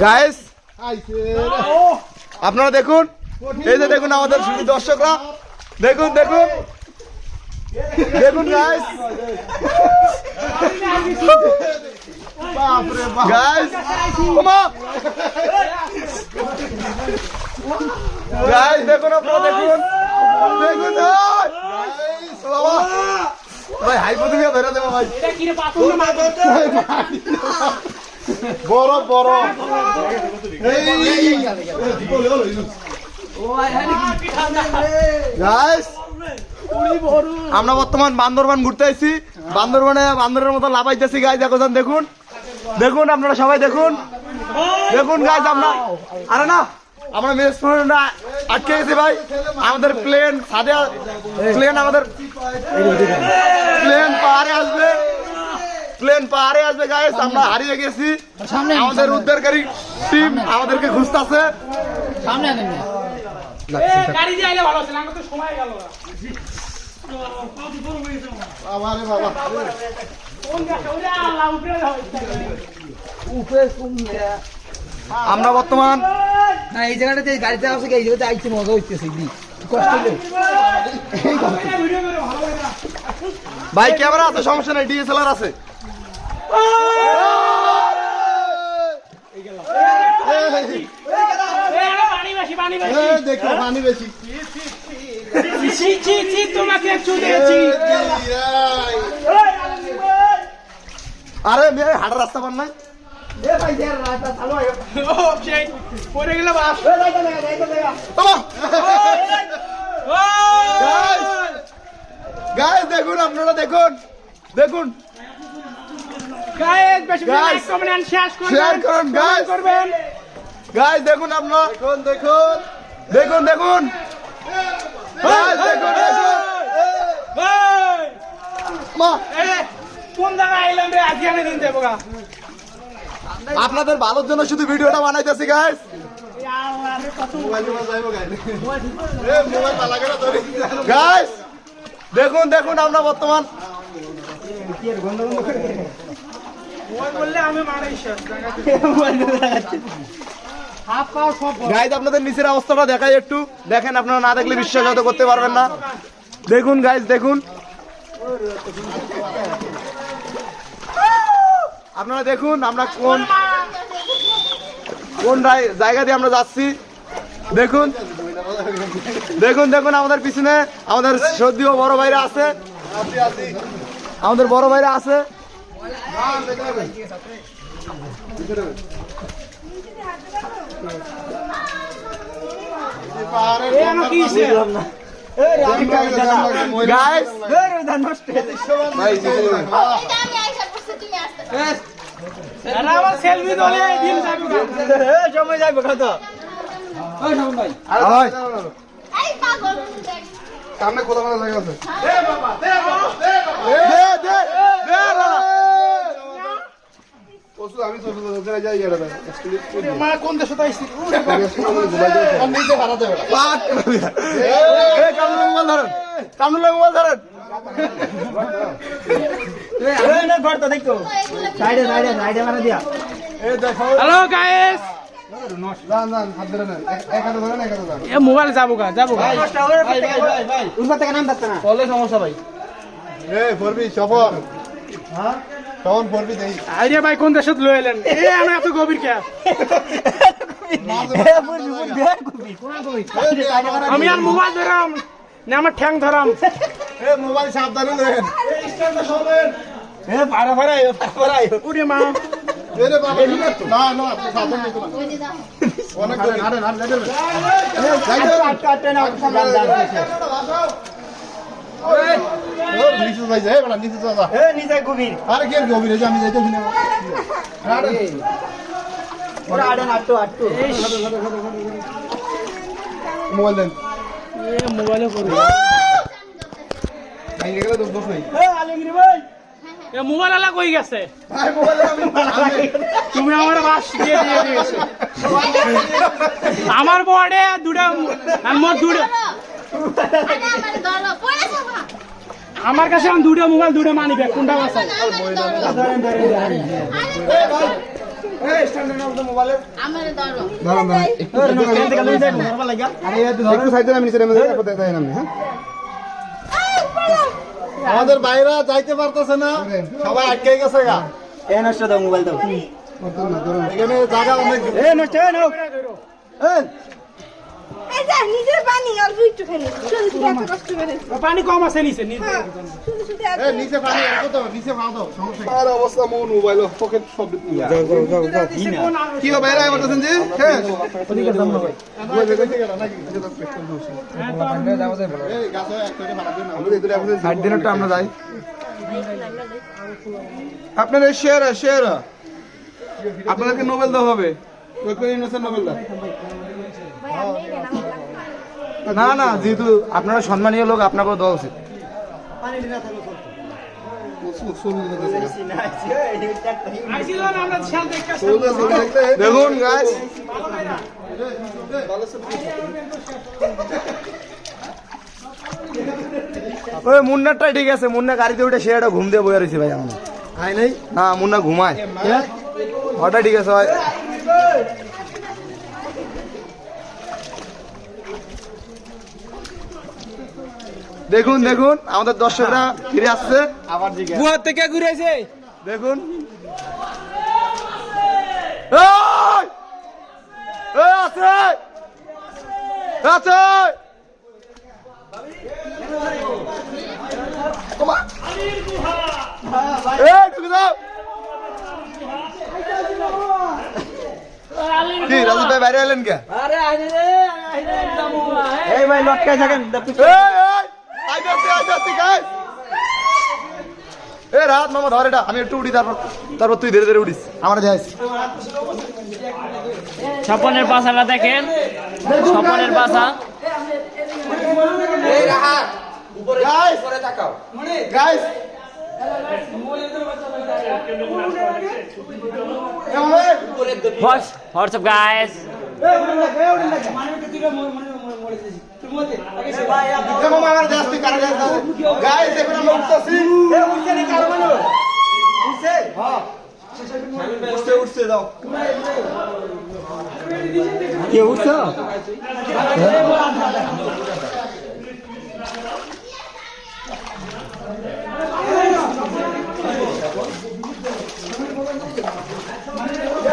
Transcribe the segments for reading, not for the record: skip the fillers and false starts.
Guys আপনারা দেখুন, এই যে দেখুন আমাদের শুধু দর্শকরা, দেখুন দেখুন দেখুন গাইস, গাইস গাইস দেখুন, আপনারা দেখুন দেখুন বাবা ভাই হাইপোথিমিয়া ধরে দেবো ভাই, বড় বড় গাইস আমরা বর্তমান বান্দরবান ঘুরতে আসছি, বান্দরবানে বান্দরের মতো লাফাইতেছি গাইস, দেখুন দেখুন দেখুন আপনারা সবাই দেখুন দেখুন গাইস, আমরা আরে না আমরা মেসফোনটা আটকে গেছি ভাই, আমাদের প্লেন সাদে প্লেন আমাদের প্লেন পাহাড়ে আসবে, প্লেন পাহাড়ে আসবে গাইস, আমরা হারিয়ে গেছি, আমাদের উদ্ধারকারী টিম আমাদেরকে খুঁজতেছে। সামনে গাড়ি দিয়ে আইলে ভালো ছিল, আমরা তো সময় গেল না। আমারে বাবা আমরা বর্তমান না এই জায়গাটাতে গাড়িতে আসে এই জায়গাতে আইছে মজা হইতেছে কষ্ট হলো ভাই ক্যামেরা আছে, সমস্যা নাই, ডিএসএলআর আছে। আরে মেয়ে হাঁটার রাস্তা পান নাই, গাইস দেখুন আপনারা দেখুন দেখুন শেয়ার করুন গাইস, গাইস দেখুন আপনারা দেখুন দেখুন দেখুন গাইস দেখুন কোন জায়গায় আইলাম রে, আজকে আমি দিন দেবো গা। আপনাদের ভালোর জন্য শুধু ভিডিওটা বানাইতেছি গাইস। গাইস দেখুন দেখুন আমরা বর্তমান গাইস আপনাদের নিচের অবস্থাটা দেখাই একটু দেখেন, আপনারা না দেখলে বিশ্বাস হয়তো করতে পারবেন না। দেখুন গাইস দেখুন, আপনারা দেখুন আমরা কোন কোন জায়গা দিয়ে আমরা যাচ্ছি, দেখুন দেখুন দেখুন আমাদের পিছনে আমাদের সর্দীয় বড় ভাইরা আছে, আমাদের বড় ভাইরা আছে। গাইস সেলফি তোলে দিন যাবে সময় যাবে কত সামনে কোথা কোথা জায়গা আছে, কোন দেশে তো আইছি মোবাইল ধরেন হ্যালো গাইস, মোবাইল যাবো গা যাবো গা সমস্যা ভাই আরে ভাই কোন দেশে লয়ে এলেন, এ আমরা এত গভীর কে, আমি আর মোবাইল ধরাম না আমার ঠ্যাং ধরাম, মোবাইল সাবধানে নেন, উড়ে মা না না সাবধানে অনেক নিচে যাই যায় বড় নিচে যা নিচে গভীর আরে কি গভীর আছে, আমি যাইতে শুনে ওরা আড়ে আটটো আটটো মোবাইল দেন, মোবাইলে করবো গেলে তো দোষ নাই, মোবাইল আলা কই গেছে, ভাই মোবাইল তুমি আমার বাস দিয়ে দিয়েছো, আমার বড়ে দুটা আমার দুটো আমার কাছে দুটো মোবাইল দুটো মানি ব্যাগ কোনটা আছে, এই স্ট্যান্ডে নাও তো মোবাইলে আমার ধরো ধরুন একটু সাইডে নামিয়ে নিচে নেমে যাবে তাই নামে হ্যাঁ আমাদের বাইরা যাইতে পারতেছে না সবাই আটকে গেছে গা এই নষ্ট দাও মোবাইল দাও এখানে জায়গা অনেক এই নষ্ট এই নাও এই এই যা নিজের পানি অল্প একটু খানি শুধু শুধু এত কষ্ট করে পানি কম আছে নিচে শুধু শুধু এত এই নিচে পানি রাখো তো নিচে ফাও দাও সমস্যা কি আর অবস্থা মোর মোবাইল পকেট সব যাও কি হবে বাইরে করতেছেন জি হ্যাঁ ওদিকে যাও না ভাই ওই দেখতে গেল নাকি যাও যাও এই গাছে একটা ভাড়া দিন আমরা এদিকে আপনি সাইড দিনটা আমরা যাই আপনার শেয়ার আপনাদেরকে নোবেল দেওয়া হবে কোন ইনোসেন্ট নোবেল দাও ভাই আপনি কেন আমার না না যেহেতু আপনারা সম্মানীয় লোক আপনাকেও দেওয়া উচিত আইছিল না আমরা খেয়াল দেখতে দেখুন গাছ ওই মুন্নারটাই ঠিক আছে মুন্না গাড়িতে উঠে সে একটা ঘুম দিয়ে বয়ে রয়েছে ভাই আমরা আই নাই না মুন্না ঘুমায় ওটা ঠিক আছে ভাই দেখুন দেখুন আমাদের দর্শকরা ফিরে আসছে আবার গুহা থেকে ঘুরেছে দেখুন এই! এই আছে আছে তোমার এই ঢুকে দাও কি রাজু ভাই বাইরে এলেন কে এই ভাই লটকায় থাকেন আইতাছি গাইস এ রাত মামা ধর এটা আমি একটু উঠি তারপর তুই ধীরে ধীরে উঠিস আমার যাইস স্বপনের পাশাটা দেখেন স্বপনের পাশা গাইস গাইস হোয়াটসঅ্যাপ গাইস মামা আমার যাস তুই কারা যাস গাইস এখন আমরা উঠতেছি উঠছে দাও কে উঠছো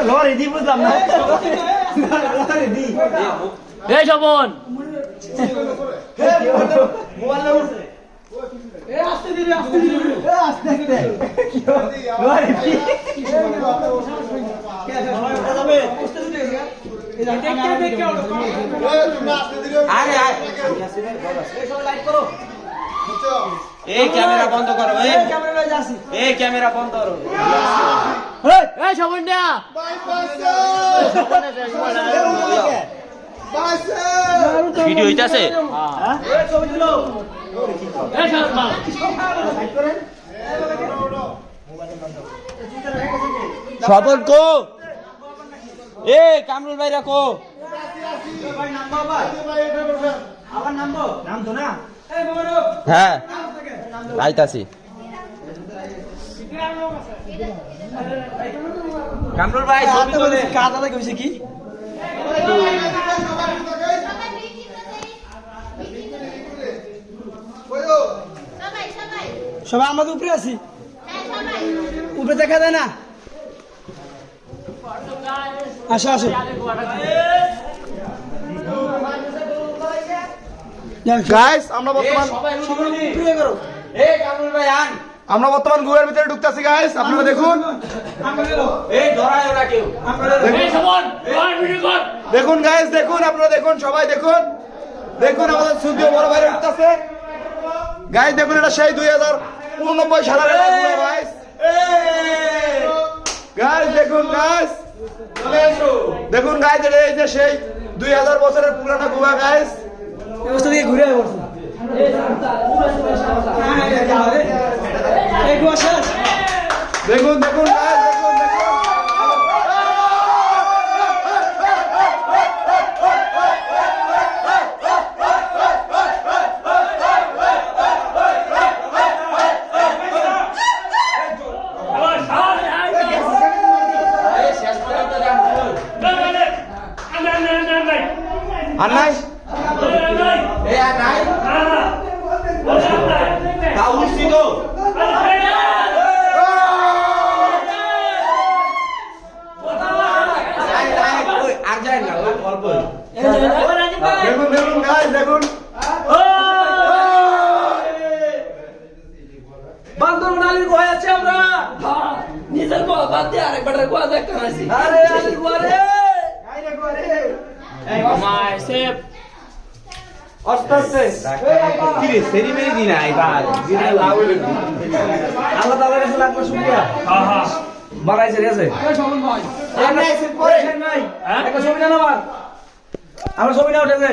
লরি দি বুঝলাম না এই স্বপন এই ক্যামেরা বন্ধ করো এই ক্যামেরা বন্ধ করো এই স্বপন না ভিডিও হইতাছে এই স্বপন স্বপন কো এ কামরুল ভাইরা কো হ্যাঁ আইতাছি কামরুল ভাই ছবি তোলে কাদা লাগে হইছে কি সবাই সবাই সবাই আমাদের উপরে আছি হ্যাঁ সবাই উপরে দেখা যায় না আসো আসো গাইস আমরা বর্তমান উপরে করো এই কামরুল ভাই আন আমরা বর্তমান গুহার ভিতরে ঢুকতেছি গাইস আপনারা দেখুন এই ধরায় ওরা কেউ এই স্বপন ভিডিও কর দেখুন গাইস দেখুন আপনারা দেখুন সবাই দেখুন দেখুন আমাদের সুন্দর বড় বাইরে উঠতেছে গাইস দেখুন এটা সেই 2089 সালের একটা গুহা গাইস গাইস দেখুন গাইস দেখুন গাইস এটা এই যে সেই 2000 বছরের পুরানো গুহা গাইস অবস্থা দিয়ে ঘুরে পড়ছে এই গোসা দেখুন দেখুন গাইস দেখুন দেখুন আর নাই এই আর নাই তাও উঠছি তো আর যায় না অল্প দেখুন দেখুন গাইস দেখুন বান্দরবান আলীর গোয়া আছে আমরা নিজের গোয়া বাদ দিয়ে আরেকবার গোয়া দেখতে আসি আরে আলী গোয়া রে মাই সেফ আস্তে আস্তে কি রে সেরি মেরি দিন আই ভাই আল্লাহ তাআলার কাছে লাখ শুকরিয়া আহা বাড়াইছে রেছে আর নাই পরে নাই একটা ছবি না আমার আমরা ছবি না উঠেছে